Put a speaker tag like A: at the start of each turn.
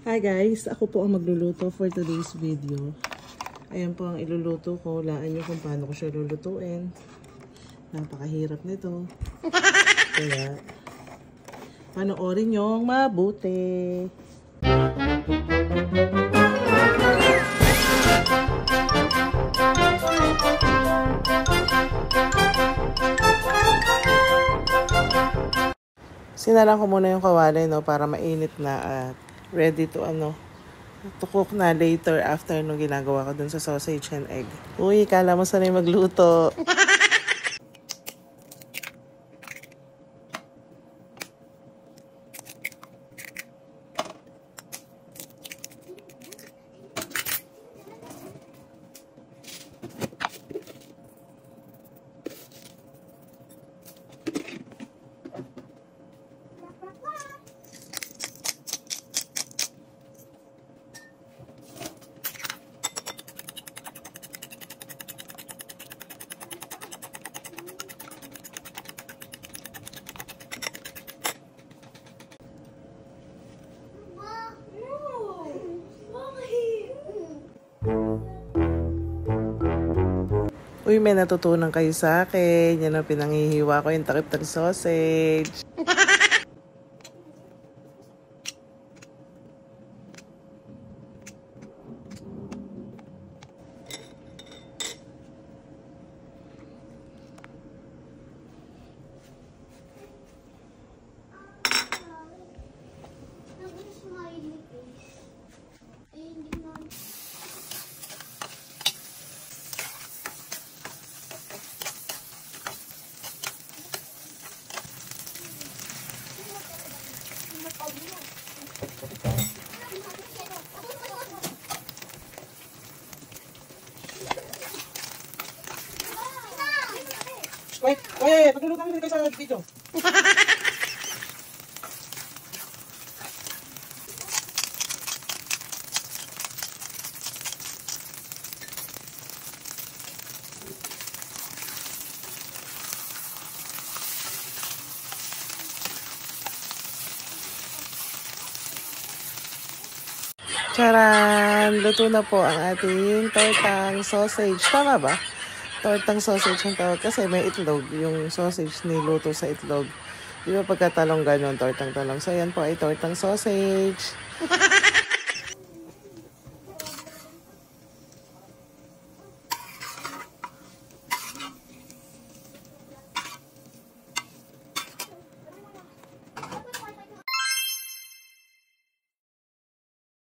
A: Hi guys, ako po ang magluluto for today's video. Ayan po ang iluluto ko. Laan nyo kung paano ko siya lulutuin. Napakahirap nito. Kaya, panoorin nyo mabuti. Sinalang ko muna yung kawali, no, para mainit na at ready to to cook na later after nung ginagawa ko dun sa sausage and egg. Uy, kala mo sanay magluto. Uy, may natutunan kayo sa akin. Yan ang pinanghihiwa ko, yung takip ng sausage. Wait, pagluluto kami kayo sa video. Charan! Luto na po ang ating tortang sausage. Tama ba? Tortang sausage ang tawag kasi may itlog. Yung sausage niluto sa itlog. Di ba pagkatalong ganon, tortang talong. So yan po ay tortang sausage.